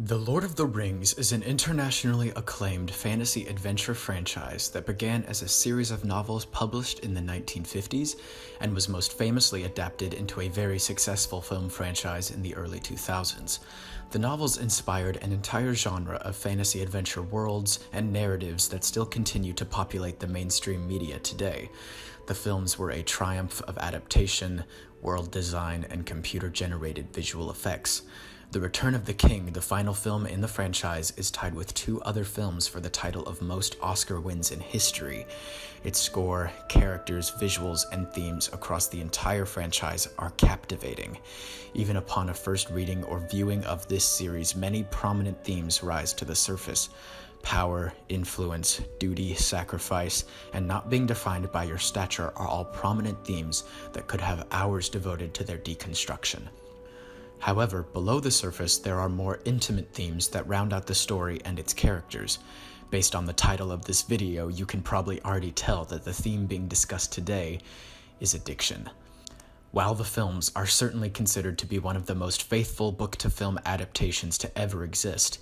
The Lord of the Rings is an internationally acclaimed fantasy adventure franchise that began as a series of novels published in the 1950s and was most famously adapted into a very successful film franchise in the early 2000s. The novels inspired an entire genre of fantasy adventure worlds and narratives that still continue to populate the mainstream media today. The films were a triumph of adaptation, world design, and computer-generated visual effects. The Return of the King, the final film in the franchise, is tied with two other films for the title of most Oscar wins in history. Its score, characters, visuals, and themes across the entire franchise are captivating. Even upon a first reading or viewing of this series, many prominent themes rise to the surface. Power, influence, duty, sacrifice, and not being defined by your stature are all prominent themes that could have hours devoted to their deconstruction. However, below the surface, there are more intimate themes that round out the story and its characters. Based on the title of this video, you can probably already tell that the theme being discussed today is addiction. While the films are certainly considered to be one of the most faithful book-to-film adaptations to ever exist,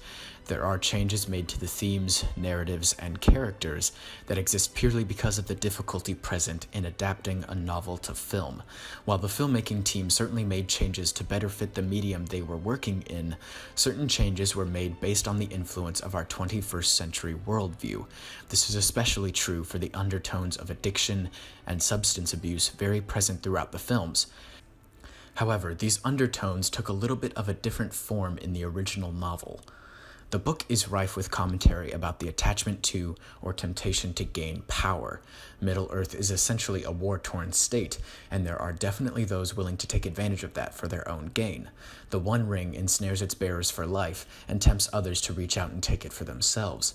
there are changes made to the themes, narratives, and characters that exist purely because of the difficulty present in adapting a novel to film. While the filmmaking team certainly made changes to better fit the medium they were working in, certain changes were made based on the influence of our 21st century worldview. This is especially true for the undertones of addiction and substance abuse very present throughout the films. However, these undertones took a little bit of a different form in the original novel. The book is rife with commentary about the attachment to or temptation to gain power. Middle-earth is essentially a war-torn state, and there are definitely those willing to take advantage of that for their own gain. The One Ring ensnares its bearers for life and tempts others to reach out and take it for themselves.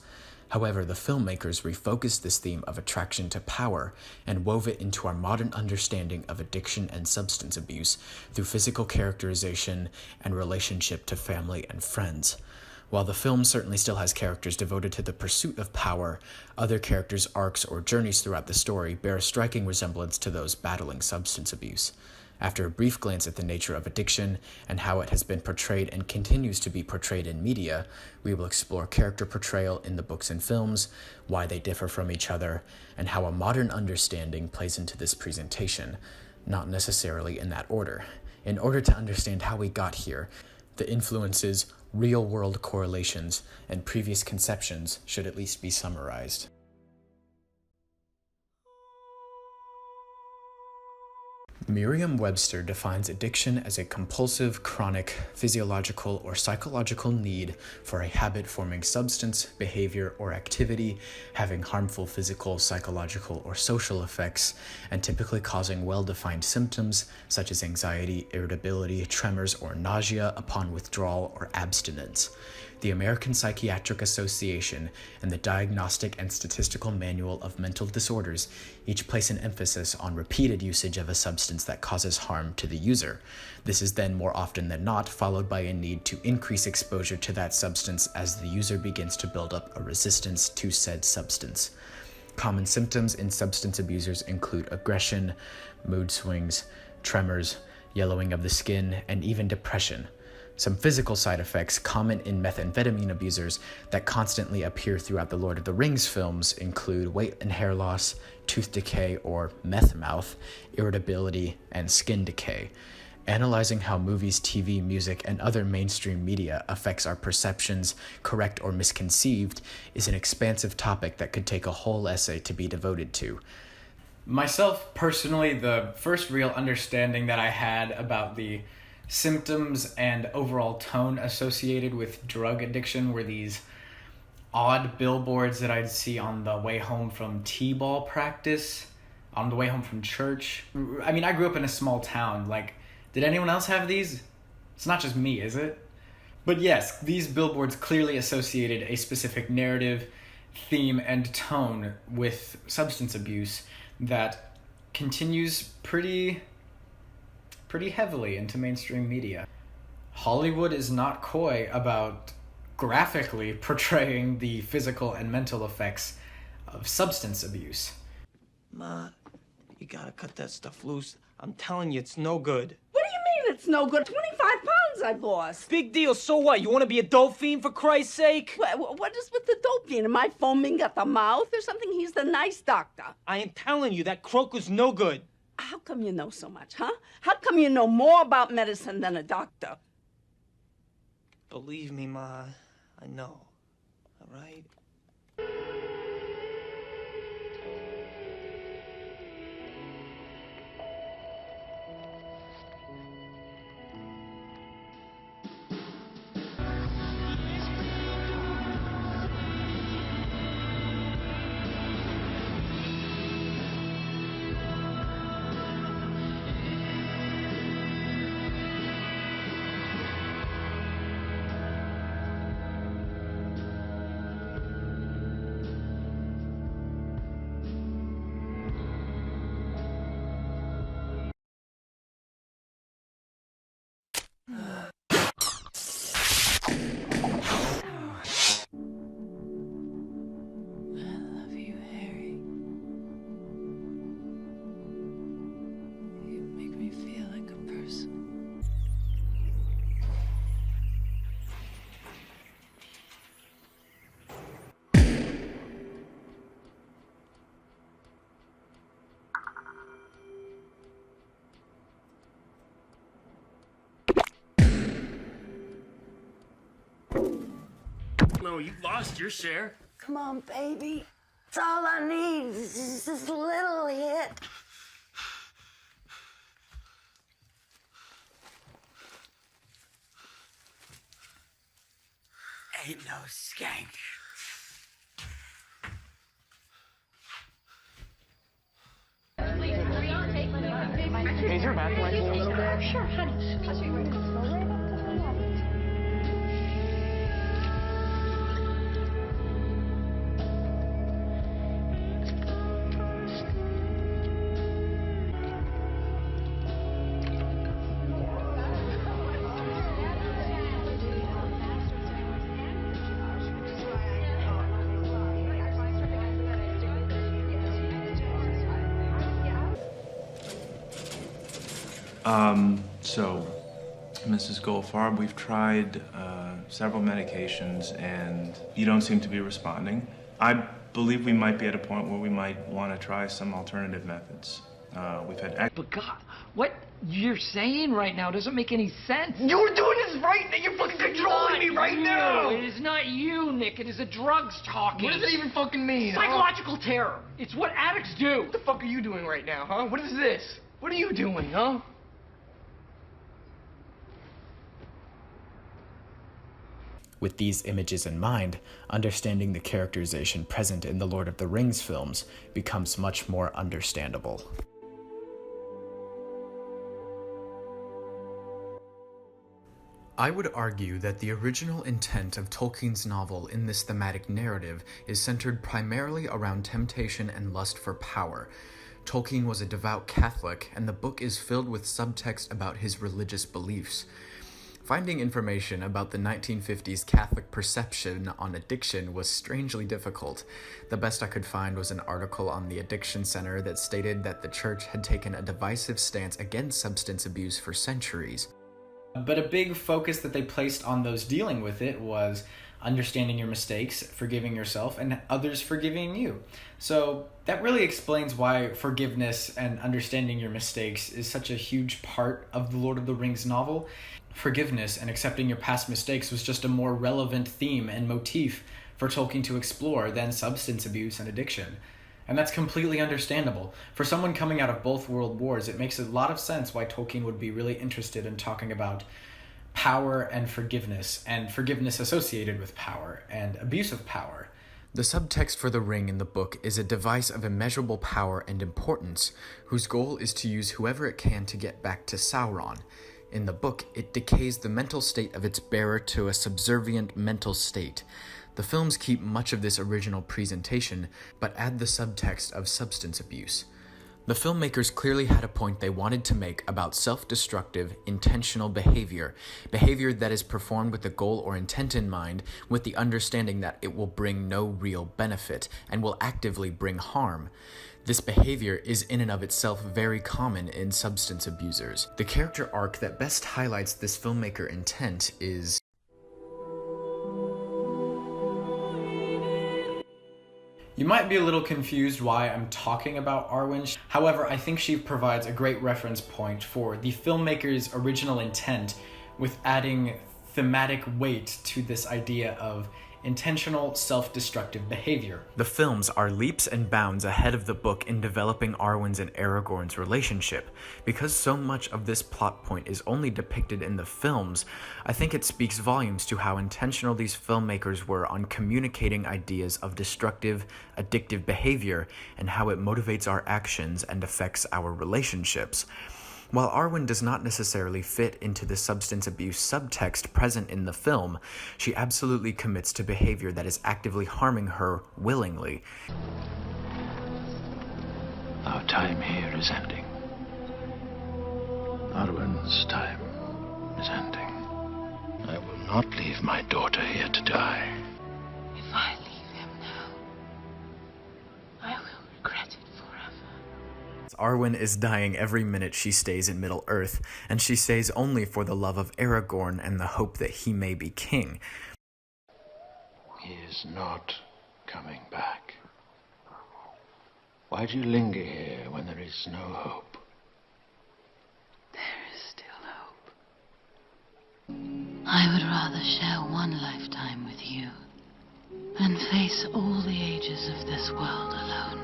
However, the filmmakers refocused this theme of attraction to power and wove it into our modern understanding of addiction and substance abuse through physical characterization and relationship to family and friends. While the film certainly still has characters devoted to the pursuit of power, other characters' arcs or journeys throughout the story bear a striking resemblance to those battling substance abuse. After a brief glance at the nature of addiction and how it has been portrayed and continues to be portrayed in media, we will explore character portrayal in the books and films, why they differ from each other, and how a modern understanding plays into this presentation, not necessarily in that order. In order to understand how we got here, the influences, real-world correlations, and previous conceptions should at least be summarized. Merriam-Webster defines addiction as a compulsive, chronic, physiological, or psychological need for a habit-forming substance, behavior, or activity having harmful physical, psychological, or social effects, and typically causing well-defined symptoms such as anxiety, irritability, tremors, or nausea upon withdrawal or abstinence. The American Psychiatric Association and the Diagnostic and Statistical Manual of Mental Disorders each place an emphasis on repeated usage of a substance that causes harm to the user. This is then more often than not followed by a need to increase exposure to that substance as the user begins to build up a resistance to said substance. Common symptoms in substance abusers include aggression, mood swings, tremors, yellowing of the skin, and even depression. Some physical side effects common in methamphetamine abusers that constantly appear throughout the Lord of the Rings films include weight and hair loss, tooth decay or meth mouth, irritability, and skin decay. Analyzing how movies, TV, music, and other mainstream media affects our perceptions, correct or misconceived, is an expansive topic that could take a whole essay to be devoted to. Myself, personally, the first real understanding that I had about the symptoms and overall tone associated with drug addiction were these odd billboards that I'd see on the way home from t-ball practice, on the way home from church. I mean, I grew up in a small town. Like, did anyone else have these? It's not just me, is it? But yes, these billboards clearly associated a specific narrative, theme, and tone with substance abuse that continues pretty heavily into mainstream media. Hollywood is not coy about graphically portraying the physical and mental effects of substance abuse. Ma, you gotta cut that stuff loose. I'm telling you, it's no good. What do you mean it's no good? 25 pounds friends I've lost. Big deal, so what? You want to be a dope fiend, for Christ's sake? What is with the dope fiend? Am I foaming at the mouth or something? He's the nice doctor. I am telling you, that Croker's no good. How come you know so much, huh? How come you know more about medicine than a doctor? Believe me, Ma, I know. All right? No, you've lost your share. Come on, baby. It's all I need. Just this little hit. Ain't no skank. Is your bathroom right a little bit? Sure, honey. So, Mrs. Goldfarb, we've tried several medications and you don't seem to be responding. I believe we might be at a point where we might want to try some alternative methods. We've had... But God, what you're saying right now doesn't make any sense. You're doing this right now. You're fucking controlling me right now. It is not you, Nick. It is the drugs talking. What does it even fucking mean? Psychological terror. It's what addicts do. What the fuck are you doing right now, huh? What is this? What are you doing, huh? With these images in mind, understanding the characterization present in the Lord of the Rings films becomes much more understandable. I would argue that the original intent of Tolkien's novel in this thematic narrative is centered primarily around temptation and lust for power. Tolkien was a devout Catholic, and the book is filled with subtext about his religious beliefs. Finding information about the 1950s Catholic perception on addiction was strangely difficult. The best I could find was an article on the Addiction Center that stated that the church had taken a divisive stance against substance abuse for centuries. But a big focus that they placed on those dealing with it was understanding your mistakes, forgiving yourself, and others forgiving you. So that really explains why forgiveness and understanding your mistakes is such a huge part of the Lord of the Rings novel. Forgiveness and accepting your past mistakes was just a more relevant theme and motif for Tolkien to explore than substance abuse and addiction. And that's completely understandable. For someone coming out of both world wars, it makes a lot of sense why Tolkien would be really interested in talking about power and forgiveness associated with power and abuse of power. The subtext for the ring in the book is a device of immeasurable power and importance, whose goal is to use whoever it can to get back to Sauron. In the book, it decays the mental state of its bearer to a subservient mental state. The films keep much of this original presentation, but add the subtext of substance abuse. The filmmakers clearly had a point they wanted to make about self-destructive, intentional behavior that is performed with the goal or intent in mind, with the understanding that it will bring no real benefit and will actively bring harm. This behavior is in and of itself very common in substance abusers. The character arc that best highlights this filmmaker intent is You might be a little confused why I'm talking about Arwen. However, I think she provides a great reference point for the filmmaker's original intent with adding thematic weight to this idea of intentional self-destructive behavior. The films are leaps and bounds ahead of the book in developing Arwen's and Aragorn's relationship. Because so much of this plot point is only depicted in the films, I think it speaks volumes to how intentional these filmmakers were on communicating ideas of destructive, addictive behavior and how it motivates our actions and affects our relationships. While Arwen does not necessarily fit into the substance abuse subtext present in the film, she absolutely commits to behavior that is actively harming her willingly. Our time here is ending. Arwen's time is ending. I will not leave my daughter here to die. If I leave him now, I will regret it forever. Arwen is dying every minute she stays in Middle-earth, and she stays only for the love of Aragorn and the hope that he may be king. He is not coming back. Why do you linger here when there is no hope? There is still hope. I would rather share one lifetime with you than face all the ages of this world alone.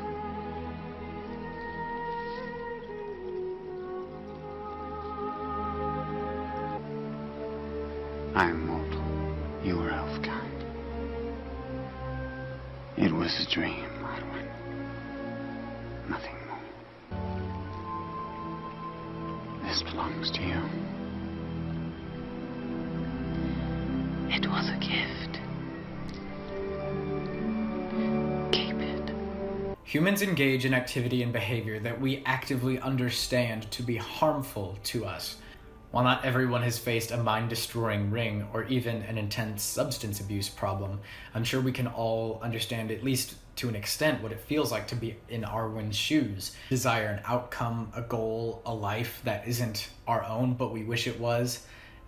I am mortal. You are elf-kind. It was a dream, Arwen. Nothing more. This belongs to you. It was a gift. Keep it. Humans engage in activity and behavior that we actively understand to be harmful to us. While not everyone has faced a mind-destroying ring or even an intense substance abuse problem, I'm sure we can all understand, at least to an extent, what it feels like to be in Arwen's shoes. Desire an outcome, a goal, a life that isn't our own, but we wish it was,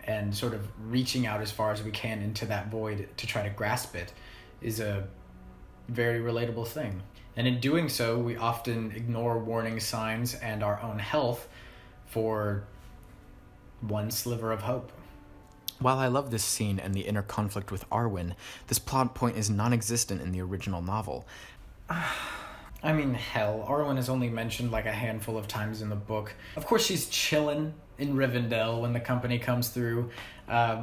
and sort of reaching out as far as we can into that void to try to grasp it is a very relatable thing. And in doing so, we often ignore warning signs and our own health for one sliver of hope. While I love this scene and the inner conflict with Arwen, this plot point is non-existent in the original novel. I mean, hell, Arwen is only mentioned like a handful of times in the book. Of course she's chillin' in Rivendell when the company comes through.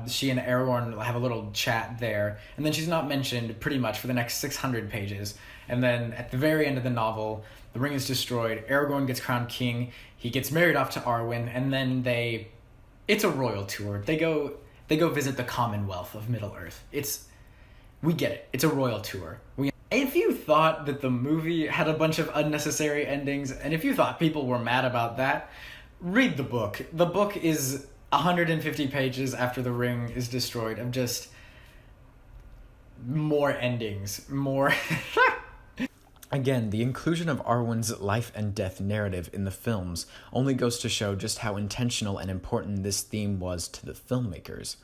She and Aragorn have a little chat there, and then she's not mentioned pretty much for the next 600 pages. And then at the very end of the novel, the ring is destroyed, Aragorn gets crowned king, he gets married off to Arwen, and then it's a royal tour. They go visit the Commonwealth of Middle-earth. We get it. It's a royal tour. If you thought that the movie had a bunch of unnecessary endings, and if you thought people were mad about that, read the book. The book is 150 pages after the ring is destroyed of just more endings, more... Again, the inclusion of Arwen's life and death narrative in the films only goes to show just how intentional and important this theme was to the filmmakers.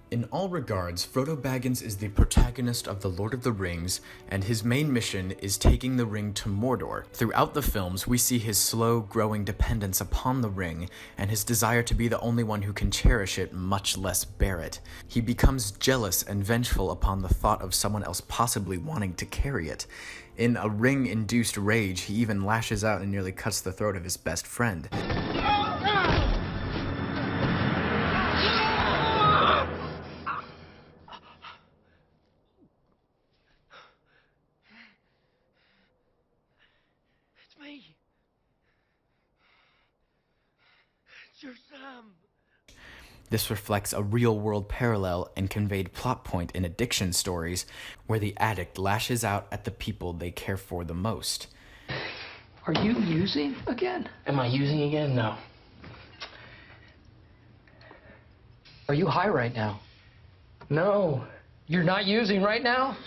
In all regards, Frodo Baggins is the protagonist of The Lord of the Rings, and his main mission is taking the ring to Mordor. Throughout the films, we see his slow, growing dependence upon the ring, and his desire to be the only one who can cherish it, much less bear it. He becomes jealous and vengeful upon the thought of someone else possibly wanting to carry it. In a ring-induced rage, he even lashes out and nearly cuts the throat of his best friend. You're Sam. This reflects a real-world parallel and conveyed plot point in addiction stories where the addict lashes out at the people they care for the most. Are you using again? Am I using again? No. Are you high right now? No. You're not using right now?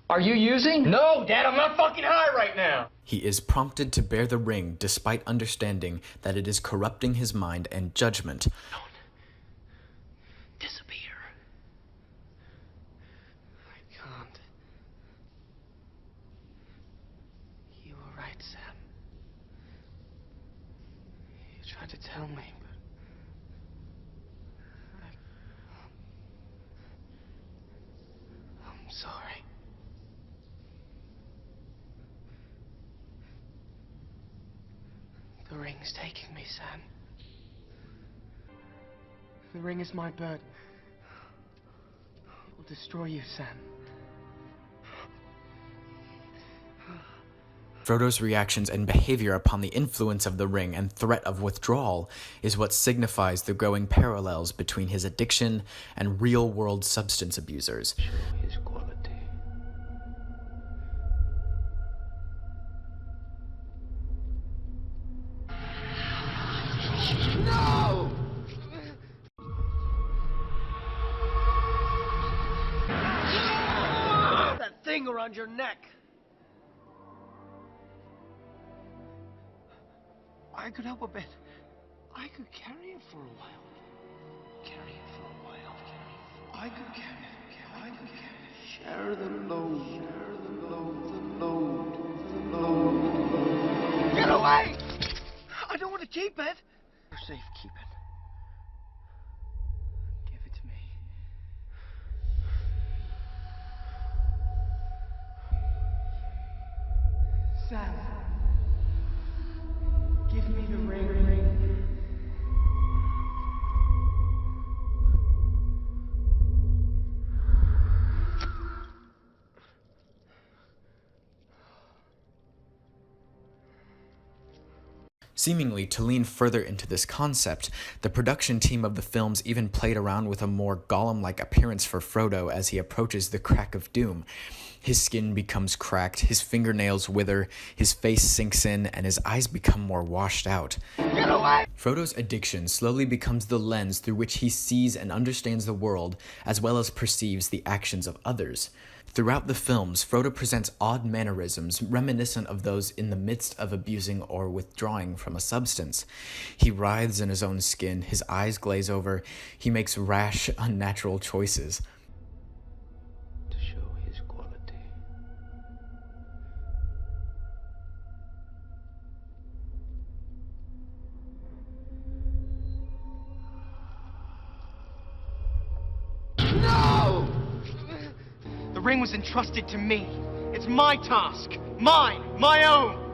Are you using? No, Dad, I'm not fucking high right now. He is prompted to bear the ring despite understanding that it is corrupting his mind and judgment. Disappear. I can't. You were right, Sam. You tried to tell me, but I'm sorry. The ring's taking me, Sam. The ring is my bird. It will destroy you, Sam. Frodo's reactions and behavior upon the influence of the ring and threat of withdrawal is what signifies the growing parallels between his addiction and real-world substance abusers. Show his quality. No! That thing around your neck. I could help a bit. I could carry it for a while. Carry it for a while. I could carry it. I could carry it. Share the load. Share the load. The load. The load. Get away! I don't want to keep it. You're safe. Keep it. Give it to me. Sam. Give me the ring. Seemingly to lean further into this concept, the production team of the films even played around with a more Gollum-like appearance for Frodo as he approaches the crack of doom. His skin becomes cracked, his fingernails wither, his face sinks in, and his eyes become more washed out. Get away! Frodo's addiction slowly becomes the lens through which he sees and understands the world, as well as perceives the actions of others. Throughout the films, Frodo presents odd mannerisms reminiscent of those in the midst of abusing or withdrawing from a substance. He writhes in his own skin, his eyes glaze over, he makes rash, unnatural choices. To show his quality. No! The ring was entrusted to me. It's my task. Mine. My own.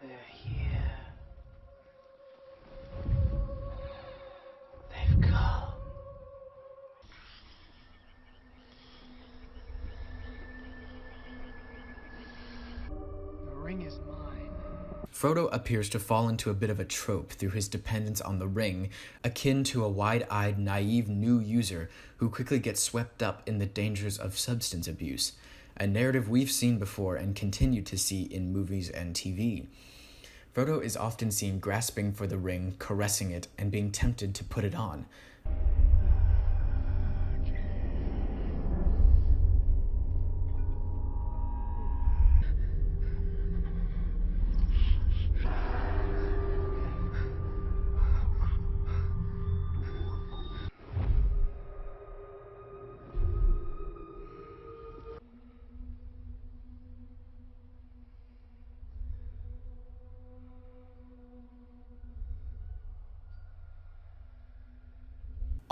They're here. They've come. The ring is mine. Frodo appears to fall into a bit of a trope through his dependence on the ring, akin to a wide-eyed, naive new user who quickly gets swept up in the dangers of substance abuse, a narrative we've seen before and continue to see in movies and TV. Frodo is often seen grasping for the ring, caressing it, and being tempted to put it on.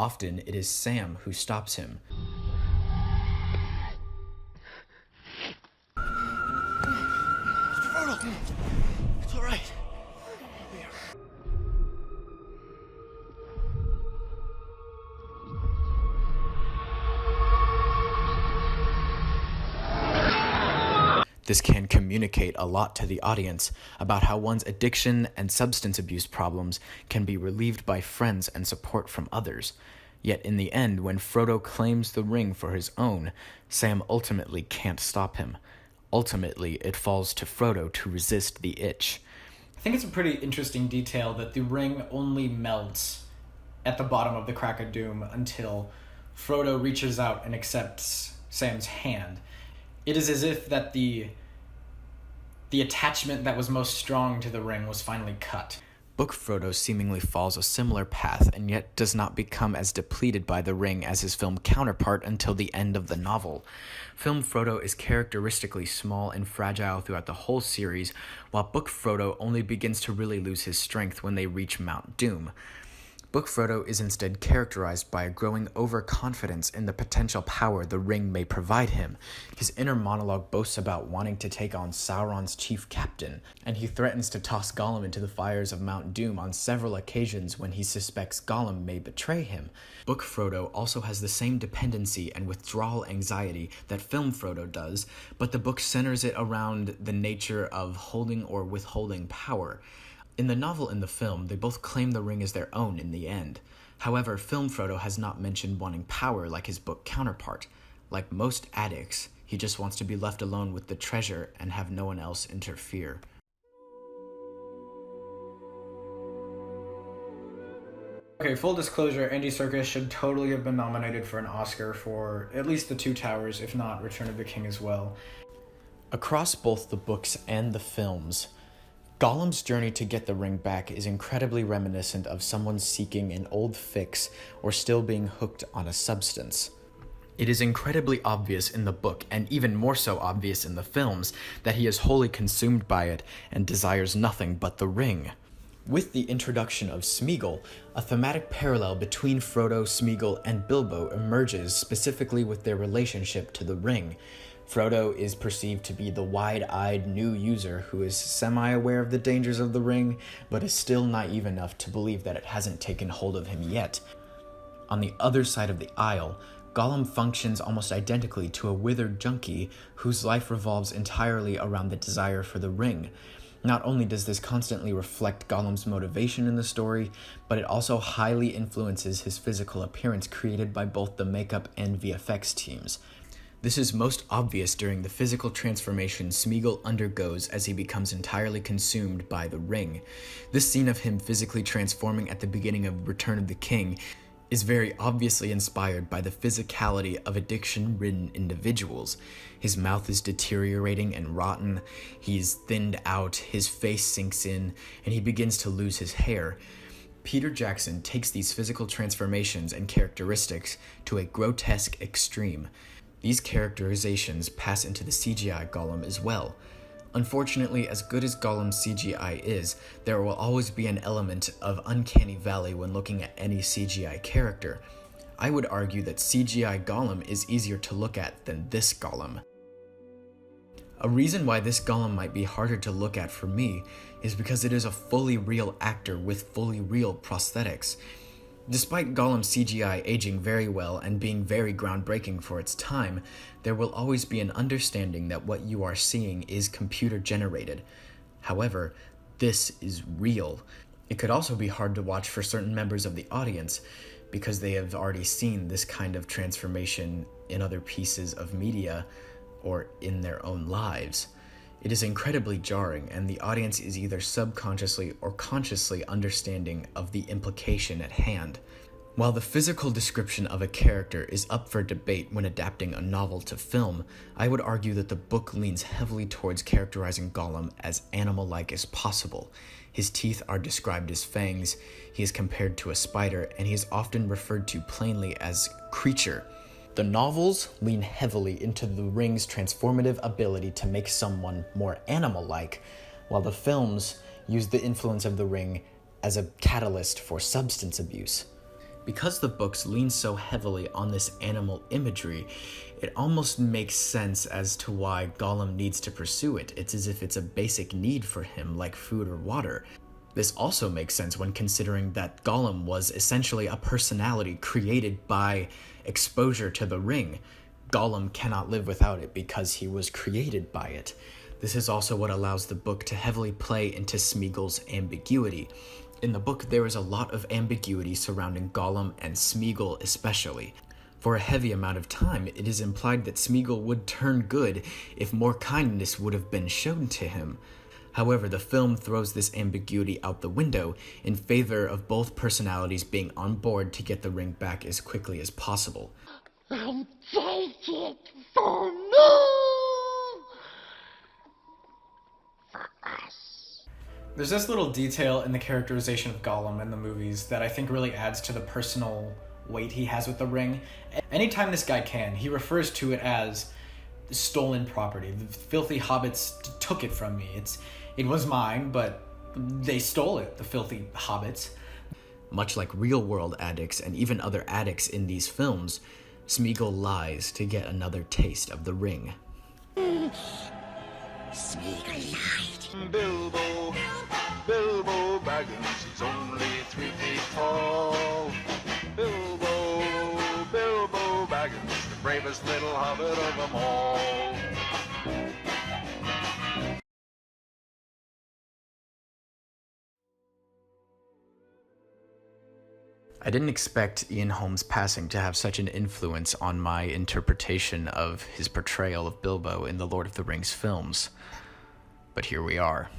Often, it is Sam who stops him. Frodo! It's all right. This can communicate a lot to the audience about how one's addiction and substance abuse problems can be relieved by friends and support from others. Yet in the end, when Frodo claims the ring for his own, Sam ultimately can't stop him. Ultimately, it falls to Frodo to resist the itch. I think it's a pretty interesting detail that the ring only melts at the bottom of the Crack of Doom until Frodo reaches out and accepts Sam's hand. It is as if that the attachment that was most strong to the ring was finally cut. Book Frodo seemingly follows a similar path and yet does not become as depleted by the ring as his film counterpart until the end of the novel. Film Frodo is characteristically small and fragile throughout the whole series, while Book Frodo only begins to really lose his strength when they reach Mount Doom. Book Frodo is instead characterized by a growing overconfidence in the potential power the ring may provide him. His inner monologue boasts about wanting to take on Sauron's chief captain, and he threatens to toss Gollum into the fires of Mount Doom on several occasions when he suspects Gollum may betray him. Book Frodo also has the same dependency and withdrawal anxiety that film Frodo does, but the book centers it around the nature of holding or withholding power. In the novel and the film, they both claim the ring as their own in the end. However, film Frodo has not mentioned wanting power like his book counterpart. Like most addicts, he just wants to be left alone with the treasure and have no one else interfere. Okay, full disclosure, Andy Serkis should totally have been nominated for an Oscar for at least The Two Towers, if not Return of the King as well. Across both the books and the films, Gollum's journey to get the ring back is incredibly reminiscent of someone seeking an old fix or still being hooked on a substance. It is incredibly obvious in the book, and even more so obvious in the films, that he is wholly consumed by it and desires nothing but the ring. With the introduction of Smeagol, a thematic parallel between Frodo, Smeagol, and Bilbo emerges specifically with their relationship to the ring. Frodo is perceived to be the wide-eyed new user who is semi-aware of the dangers of the ring, but is still naive enough to believe that it hasn't taken hold of him yet. On the other side of the aisle, Gollum functions almost identically to a withered junkie whose life revolves entirely around the desire for the ring. Not only does this constantly reflect Gollum's motivation in the story, but it also highly influences his physical appearance created by both the makeup and VFX teams. This is most obvious during the physical transformation Smeagol undergoes as he becomes entirely consumed by the ring. This scene of him physically transforming at the beginning of Return of the King is very obviously inspired by the physicality of addiction-ridden individuals. His mouth is deteriorating and rotten, he's thinned out, his face sinks in, and he begins to lose his hair. Peter Jackson takes these physical transformations and characteristics to a grotesque extreme. These characterizations pass into the CGI Gollum as well. Unfortunately, as good as Gollum's CGI is, there will always be an element of uncanny valley when looking at any CGI character. I would argue that CGI Gollum is easier to look at than this Gollum. A reason why this Gollum might be harder to look at for me is because it is a fully real actor with fully real prosthetics. Despite Gollum's CGI aging very well and being very groundbreaking for its time, there will always be an understanding that what you are seeing is computer-generated. However, this is real. It could also be hard to watch for certain members of the audience because they have already seen this kind of transformation in other pieces of media or in their own lives. It is incredibly jarring, and the audience is either subconsciously or consciously understanding of the implication at hand. While the physical description of a character is up for debate when adapting a novel to film, I would argue that the book leans heavily towards characterizing Gollum as animal-like as possible. His teeth are described as fangs, he is compared to a spider, and he is often referred to plainly as creature. The novels lean heavily into the ring's transformative ability to make someone more animal-like, while the films use the influence of the ring as a catalyst for substance abuse. Because the books lean so heavily on this animal imagery, it almost makes sense as to why Gollum needs to pursue it. It's as if it's a basic need for him, like food or water. This also makes sense when considering that Gollum was essentially a personality created by exposure to the ring. Gollum cannot live without it because he was created by it. This is also what allows the book to heavily play into Smeagol's ambiguity. In the book, there is a lot of ambiguity surrounding Gollum and Smeagol especially. For a heavy amount of time, it is implied that Smeagol would turn good if more kindness would have been shown to him. However, the film throws this ambiguity out the window in favor of both personalities being on board to get the ring back as quickly as possible. And take it for me! For us. There's this little detail in the characterization of Gollum in the movies that I think really adds to the personal weight he has with the ring. Anytime this guy can, he refers to it as stolen property. The filthy hobbits took it from me. It was mine, but they stole it, the filthy hobbits. Much like real-world addicts and even other addicts in these films, Smeagol lies to get another taste of the ring. Smeagol lied. Bilbo Baggins is only 3 feet tall. Bilbo Baggins, the bravest little hobbit of them all. I didn't expect Ian Holmes' passing to have such an influence on my interpretation of his portrayal of Bilbo in the Lord of the Rings films, but here we are.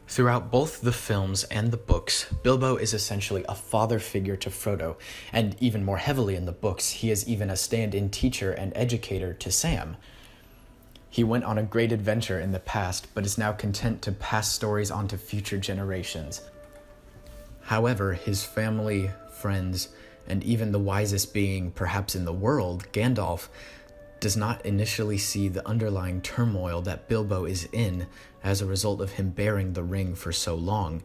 Throughout both the films and the books, Bilbo is essentially a father figure to Frodo, and even more heavily in the books, he is even a stand-in teacher and educator to Sam. He went on a great adventure in the past, but is now content to pass stories on to future generations. However, his family, friends, and even the wisest being perhaps in the world, Gandalf, does not initially see the underlying turmoil that Bilbo is in as a result of him bearing the ring for so long.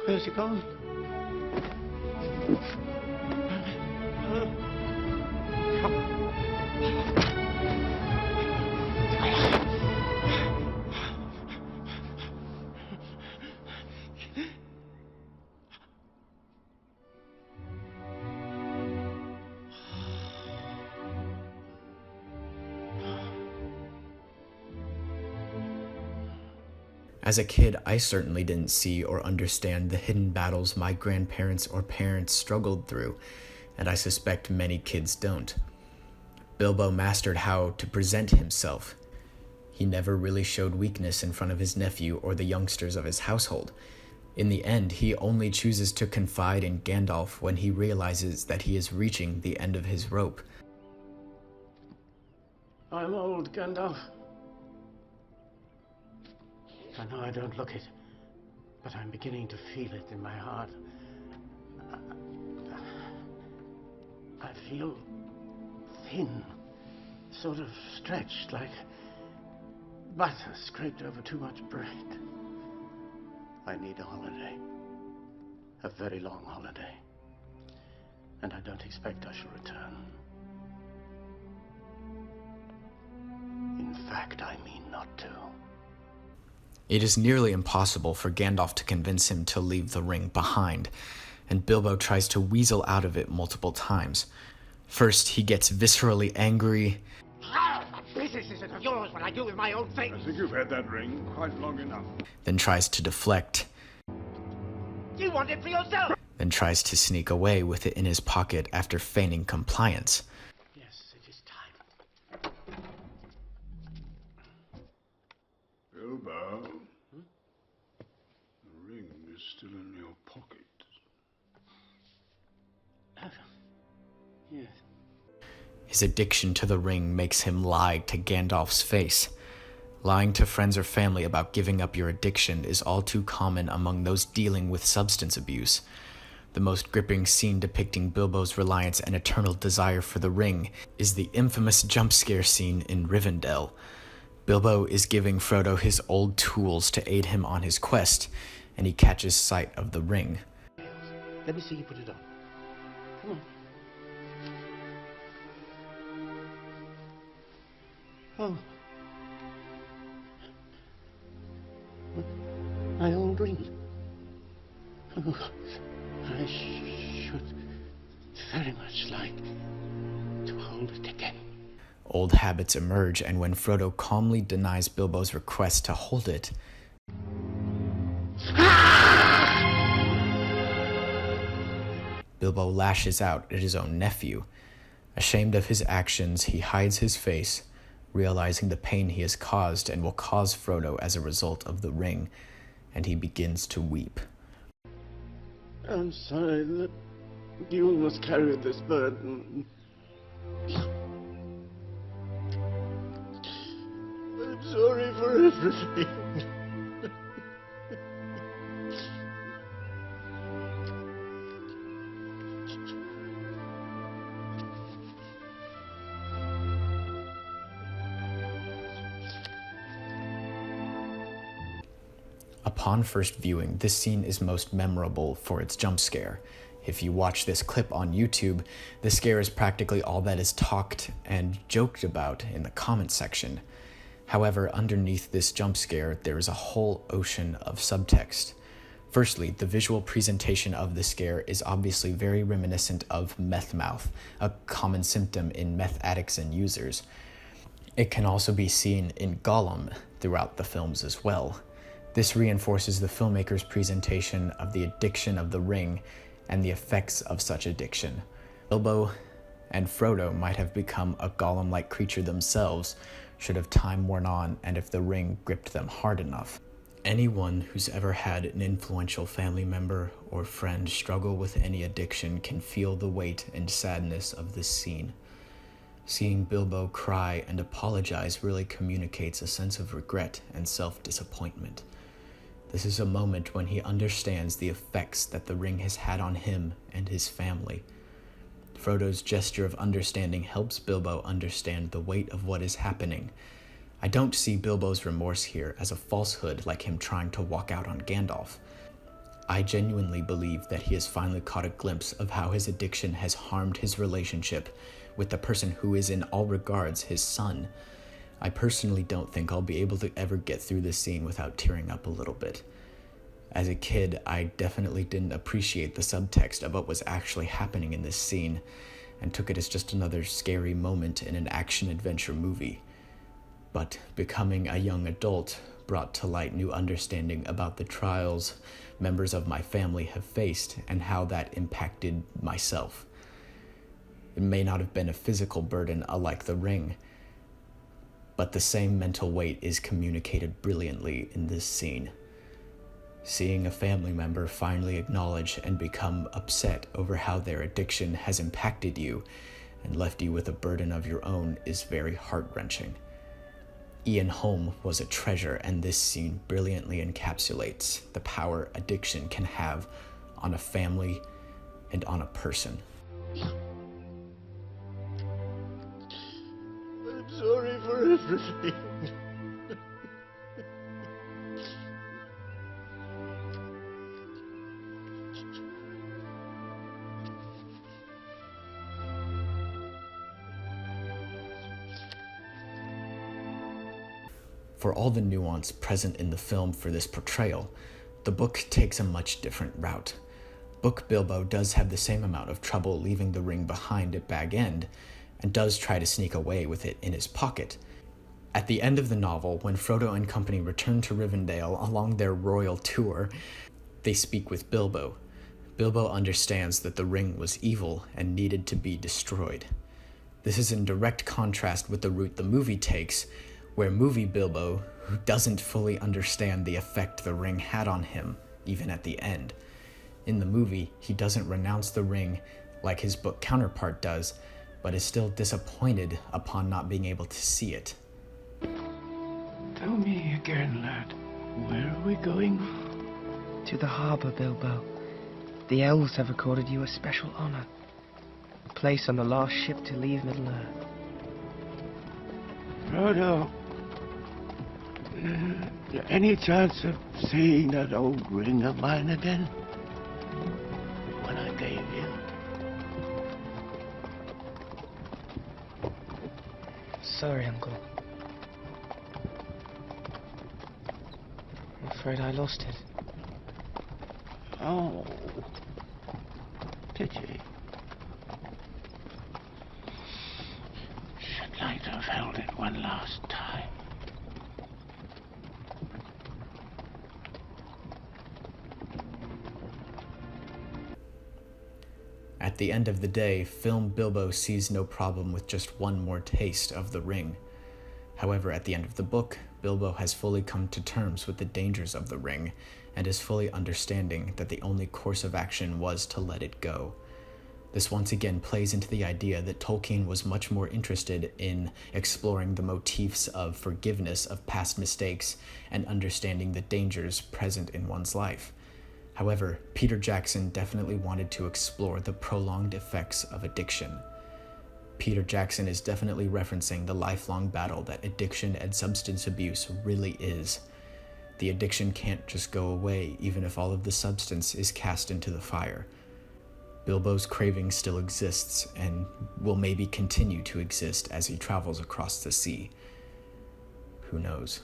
Where's he going? As a kid, I certainly didn't see or understand the hidden battles my grandparents or parents struggled through, and I suspect many kids don't. Bilbo mastered how to present himself. He never really showed weakness in front of his nephew or the youngsters of his household. In the end, he only chooses to confide in Gandalf when he realizes that he is reaching the end of his rope. I'm old, Gandalf. I know I don't look it, but I'm beginning to feel it in my heart. I feel thin, sort of stretched, like butter scraped over too much bread. I need a holiday, a very long holiday, and I don't expect I shall return. In fact, I mean not to. It is nearly impossible for Gandalf to convince him to leave the ring behind, and Bilbo tries to weasel out of it multiple times. First, he gets viscerally angry. What business is it of yours what I do with my own thing? I think you've had that ring quite long enough. Then tries to deflect. You want it for yourself? Then tries to sneak away with it in his pocket after feigning compliance. Yes, it is time. Bilbo, the ring is still in your pocket. Yes. His addiction to the ring makes him lie to Gandalf's face. Lying to friends or family about giving up your addiction is all too common among those dealing with substance abuse. The most gripping scene depicting Bilbo's reliance and eternal desire for the ring is the infamous jump scare scene in Rivendell. Bilbo is giving Frodo his old tools to aid him on his quest, and he catches sight of the ring. Let me see you put it on. Come on. Oh. My old ring. Oh, I should very much like to hold it again. Old habits emerge, and when Frodo calmly denies Bilbo's request to hold it, Bilbo lashes out at his own nephew. Ashamed of his actions, he hides his face, realizing the pain he has caused and will cause Frodo as a result of the ring, and he begins to weep. I'm sorry that you must carry this burden. I'm sorry for everything. Upon first viewing, this scene is most memorable for its jump scare. If you watch this clip on YouTube, the scare is practically all that is talked and joked about in the comment section. However, underneath this jump scare, there is a whole ocean of subtext. Firstly, the visual presentation of the scare is obviously very reminiscent of meth mouth, a common symptom in meth addicts and users. It can also be seen in Gollum throughout the films as well. This reinforces the filmmaker's presentation of the addiction of the ring and the effects of such addiction. Bilbo and Frodo might have become a Gollum-like creature themselves should have time worn on and if the ring gripped them hard enough. Anyone who's ever had an influential family member or friend struggle with any addiction can feel the weight and sadness of this scene. Seeing Bilbo cry and apologize really communicates a sense of regret and self-disappointment. This is a moment when he understands the effects that the ring has had on him and his family. Frodo's gesture of understanding helps Bilbo understand the weight of what is happening. I don't see Bilbo's remorse here as a falsehood like him trying to walk out on Gandalf. I genuinely believe that he has finally caught a glimpse of how his addiction has harmed his relationship with the person who is in all regards his son. I personally don't think I'll be able to ever get through this scene without tearing up a little bit. As a kid, I definitely didn't appreciate the subtext of what was actually happening in this scene, and took it as just another scary moment in an action-adventure movie. But becoming a young adult brought to light new understanding about the trials members of my family have faced and how that impacted myself. It may not have been a physical burden like the ring, but the same mental weight is communicated brilliantly in this scene. Seeing a family member finally acknowledge and become upset over how their addiction has impacted you and left you with a burden of your own is very heart-wrenching. Ian Holm was a treasure, and this scene brilliantly encapsulates the power addiction can have on a family and on a person. I'm sorry for everything. For all the nuance present in the film for this portrayal, the book takes a much different route. Book Bilbo does have the same amount of trouble leaving the ring behind at Bag End, and does try to sneak away with it in his pocket. At the end of the novel, when Frodo and company return to Rivendell along their royal tour, they speak with Bilbo. Bilbo understands that the ring was evil and needed to be destroyed. This is in direct contrast with the route the movie takes, where movie Bilbo, who doesn't fully understand the effect the ring had on him, even at the end. In the movie, he doesn't renounce the ring like his book counterpart does, but is still disappointed upon not being able to see it. Tell me again, lad, where are we going? To the harbor, Bilbo. The elves have accorded you a special honor. A place on the last ship to leave Middle-earth. Frodo, Any chance of seeing that old ring of mine again? When I gave you? Sorry, Uncle. I'm afraid I lost it. Oh. Pity. Should like to have held it one last time. At the end of the day, film Bilbo sees no problem with just one more taste of the ring. However, at the end of the book, Bilbo has fully come to terms with the dangers of the ring and is fully understanding that the only course of action was to let it go. This once again plays into the idea that Tolkien was much more interested in exploring the motifs of forgiveness of past mistakes and understanding the dangers present in one's life. However, Peter Jackson definitely wanted to explore the prolonged effects of addiction. Peter Jackson is definitely referencing the lifelong battle that addiction and substance abuse really is. The addiction can't just go away even if all of the substance is cast into the fire. Bilbo's craving still exists and will maybe continue to exist as he travels across the sea. Who knows?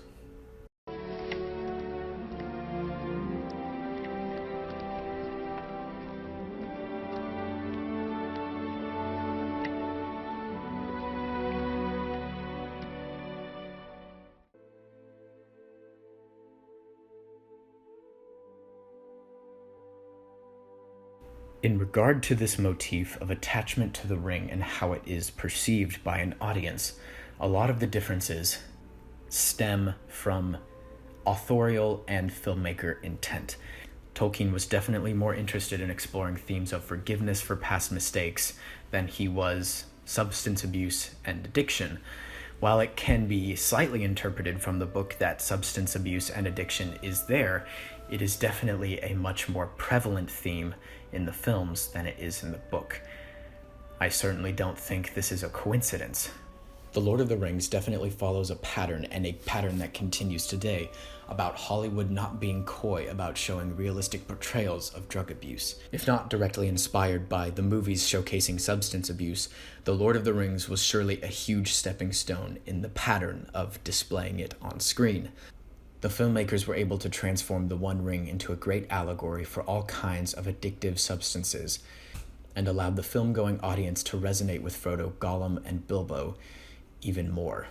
In regard to this motif of attachment to the ring and how it is perceived by an audience, a lot of the differences stem from authorial and filmmaker intent. Tolkien was definitely more interested in exploring themes of forgiveness for past mistakes than he was substance abuse and addiction. While it can be slightly interpreted from the book that substance abuse and addiction is there, it is definitely a much more prevalent theme in the films than it is in the book. I certainly don't think this is a coincidence. The Lord of the Rings definitely follows a pattern, and a pattern that continues today, about Hollywood not being coy about showing realistic portrayals of drug abuse. If not directly inspired by the movies showcasing substance abuse, The Lord of the Rings was surely a huge stepping stone in the pattern of displaying it on screen. The filmmakers were able to transform the One Ring into a great allegory for all kinds of addictive substances, and allowed the film-going audience to resonate with Frodo, Gollum, and Bilbo even more.